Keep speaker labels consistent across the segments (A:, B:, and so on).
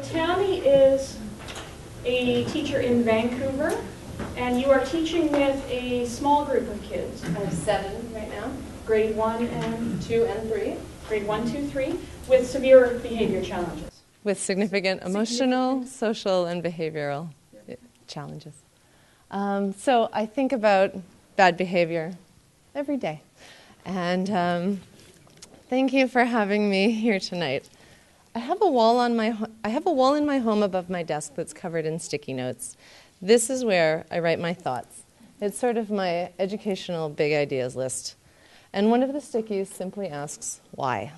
A: Tammy is a teacher in Vancouver, and you are teaching with a small group of kids.
B: I have 7 right now.
A: Grade 1 and
B: 2 and 3.
A: grade 1, 2, 3, with severe behavior challenges.
C: With significant emotional, social, and behavioral challenges. So I think about bad behavior every day. And thank you for having me here tonight. I have a wall in my home above my desk that's covered in sticky notes. This is where I write my thoughts. It's sort of my educational big ideas list. And one of the stickies simply asks, why?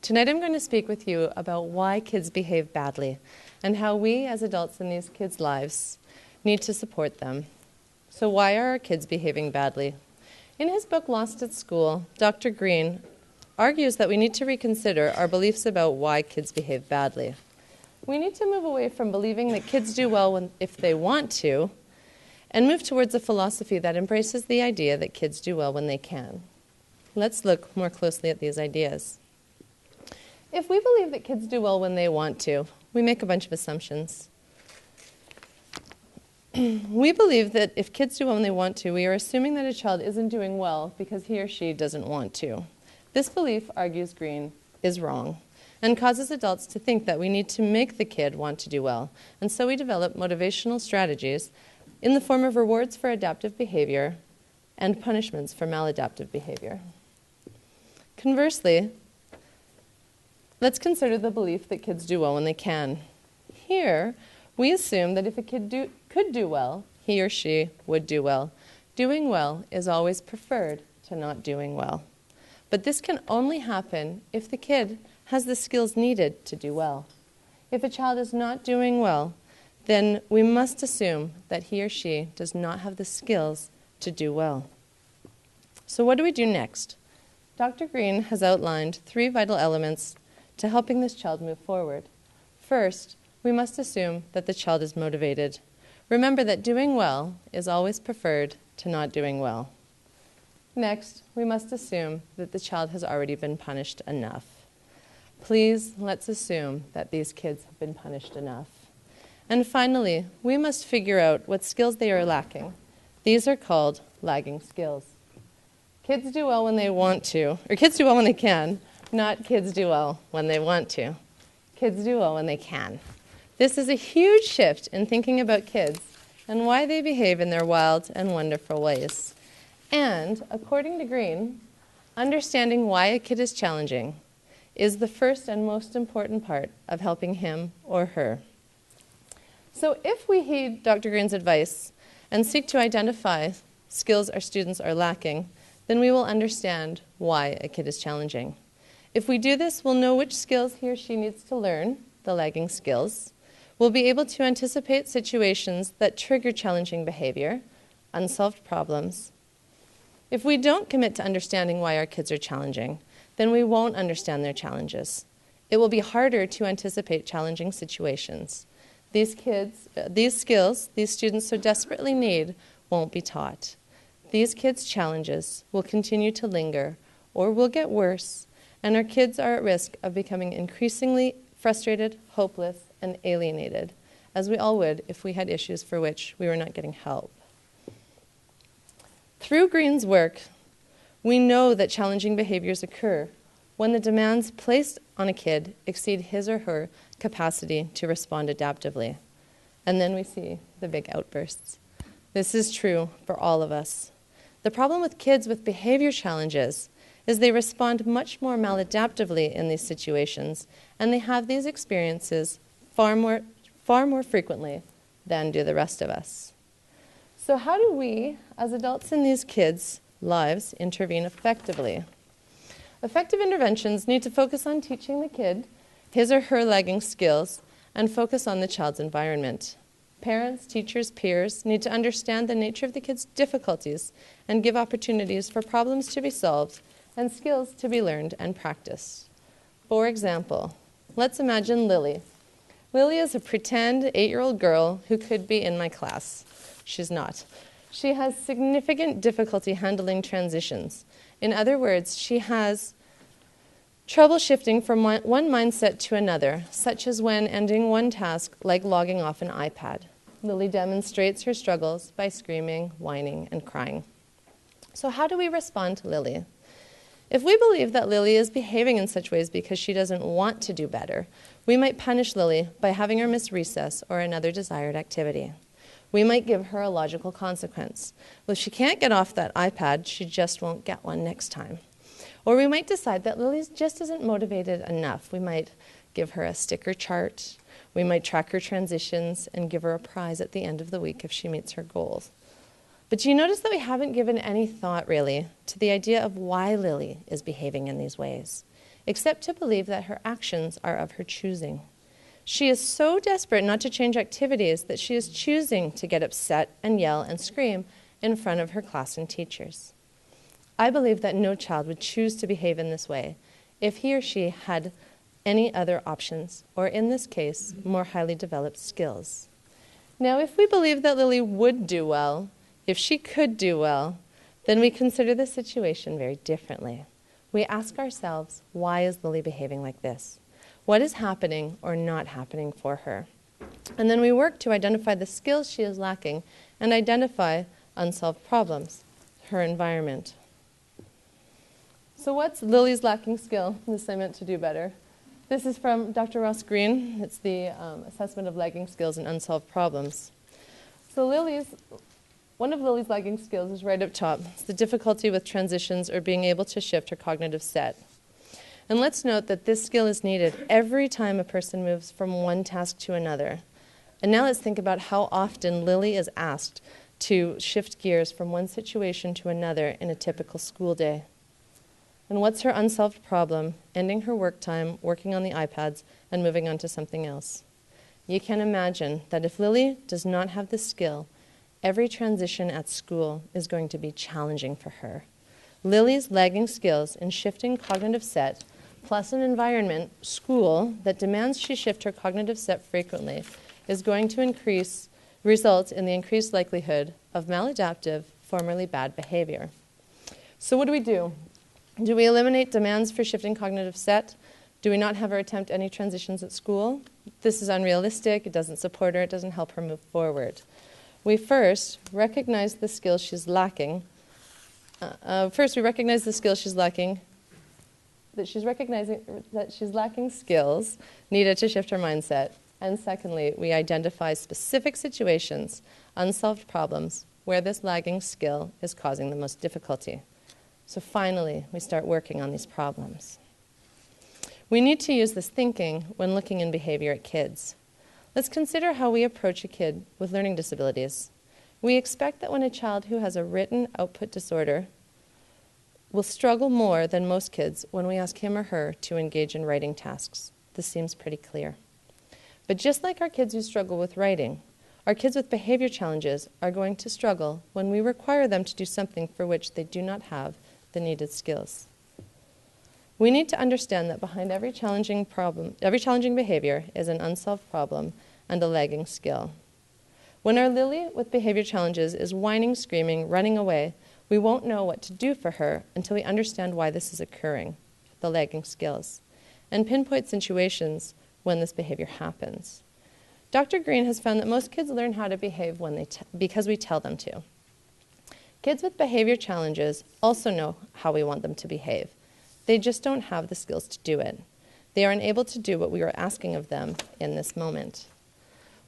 C: Tonight I'm going to speak with you about why kids behave badly and how we as adults in these kids' lives need to support them. So why are our kids behaving badly? In his book, Lost at School, Dr. Green argues that we need to reconsider our beliefs about why kids behave badly. We need to move away from believing that kids do well if they want to, and move towards a philosophy that embraces the idea that kids do well when they can. Let's look more closely at these ideas. If we believe that kids do well when they want to, we make a bunch of assumptions. We believe that if kids do well when they want to, we are assuming that a child isn't doing well because he or she doesn't want to. This belief, argues Green, is wrong and causes adults to think that we need to make the kid want to do well, and so we develop motivational strategies in the form of rewards for adaptive behavior and punishments for maladaptive behavior. Conversely, let's consider the belief that kids do well when they can. Here, we assume that if a kid could do well, he or she would do well. Doing well is always preferred to not doing well. But this can only happen if the kid has the skills needed to do well. If a child is not doing well, then we must assume that he or she does not have the skills to do well. So what do we do next? Dr. Green has outlined 3 vital elements to helping this child move forward. First, we must assume that the child is motivated. Remember that doing well is always preferred to not doing well. Next, we must assume that the child has already been punished enough. Please, let's assume that these kids have been punished enough. And finally, we must figure out what skills they are lacking. These are called lagging skills. Kids do well when they want to, or kids do well when they can, not kids do well when they want to. Kids do well when they can. This is a huge shift in thinking about kids and why they behave in their wild and wonderful ways. And, according to Green, understanding why a kid is challenging is the first and most important part of helping him or her. So if we heed Dr. Green's advice and seek to identify skills our students are lacking, then we will understand why a kid is challenging. If we do this, we'll know which skills he or she needs to learn, the lagging skills. We'll be able to anticipate situations that trigger challenging behavior, unsolved problems. If we don't commit to understanding why our kids are challenging, then we won't understand their challenges. It will be harder to anticipate challenging situations. These skills these students so desperately need won't be taught. These kids' challenges will continue to linger or will get worse, and our kids are at risk of becoming increasingly frustrated, hopeless, and alienated, as we all would if we had issues for which we were not getting help. Through Green's work, we know that challenging behaviors occur when the demands placed on a kid exceed his or her capacity to respond adaptively. And then we see the big outbursts. This is true for all of us. The problem with kids with behavior challenges is they respond much more maladaptively in these situations, and they have these experiences far more frequently than do the rest of us. So how do we, as adults in these kids' lives, intervene effectively? Effective interventions need to focus on teaching the kid his or her lagging skills and focus on the child's environment. Parents, teachers, peers need to understand the nature of the kid's difficulties and give opportunities for problems to be solved and skills to be learned and practiced. For example, let's imagine Lily. Lily is a pretend 8-year-old girl who could be in my class. She's not. She has significant difficulty handling transitions. In other words, she has Trouble shifting from one mindset to another, such as when ending one task like logging off an iPad. Lily demonstrates her struggles by screaming, whining, and crying. So how do we respond to Lily? If we believe that Lily is behaving in such ways because she doesn't want to do better, we might punish Lily by having her miss recess or another desired activity. We might give her a logical consequence. Well, if she can't get off that iPad, she just won't get one next time. Or we might decide that Lily just isn't motivated enough. We might give her a sticker chart. We might track her transitions and give her a prize at the end of the week if she meets her goals. But do you notice that we haven't given any thought, really, to the idea of why Lily is behaving in these ways, except to believe that her actions are of her choosing. She is so desperate not to change activities that she is choosing to get upset and yell and scream in front of her class and teachers. I believe that no child would choose to behave in this way if he or she had any other options, or in this case, more highly developed skills. Now, if we believe that Lily would do well, if she could do well, then we consider the situation very differently. We ask ourselves, why is Lily behaving like this? What is happening or not happening for her? And then we work to identify the skills she is lacking and identify unsolved problems, her environment. So what's Lily's lacking skill, the assignment to do better? This is from Dr. Ross Green. It's the assessment of lagging skills and unsolved problems. So one of Lily's lagging skills is right up top. It's the difficulty with transitions or being able to shift her cognitive set. And let's note that this skill is needed every time a person moves from one task to another. And now let's think about how often Lily is asked to shift gears from one situation to another in a typical school day. And what's her unsolved problem, ending her work time, working on the iPads, and moving on to something else? You can imagine that if Lily does not have this skill, every transition at school is going to be challenging for her. Lily's lagging skills in shifting cognitive set, plus an environment, school, that demands she shift her cognitive set frequently, is going to result in the increased likelihood of maladaptive, formerly bad behavior. So what do? Do we eliminate demands for shifting cognitive set? Do we not have her attempt any transitions at school? This is unrealistic. It doesn't support her. It doesn't help her move forward. We first recognize the skills she's lacking. We recognize the skills she's lacking, that she's recognizing that she's lacking skills needed to shift her mindset. And secondly, we identify specific situations, unsolved problems, where this lagging skill is causing the most difficulty. So finally, we start working on these problems. We need to use this thinking when looking in behavior at kids. Let's consider how we approach a kid with learning disabilities. We expect that when a child who has a written output disorder will struggle more than most kids when we ask him or her to engage in writing tasks. This seems pretty clear. But just like our kids who struggle with writing, our kids with behavior challenges are going to struggle when we require them to do something for which they do not have the needed skills. We need to understand that behind every challenging behavior is an unsolved problem and a lagging skill. When our Lily with behavior challenges is whining, screaming, running away, we won't know what to do for her until we understand why this is occurring, the lagging skills, and pinpoint situations when this behavior happens. Dr. Green has found that most kids learn how to behave because we tell them to. Kids with behavior challenges also know how we want them to behave. They just don't have the skills to do it. They are unable to do what we are asking of them in this moment.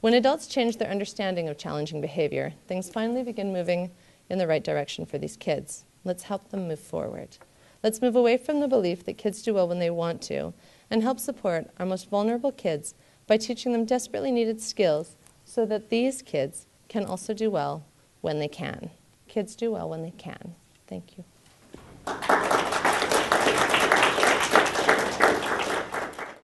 C: When adults change their understanding of challenging behavior, things finally begin moving in the right direction for these kids. Let's help them move forward. Let's move away from the belief that kids do well when they want to and help support our most vulnerable kids by teaching them desperately needed skills so that these kids can also do well when they can. Kids do well when they can. Thank you.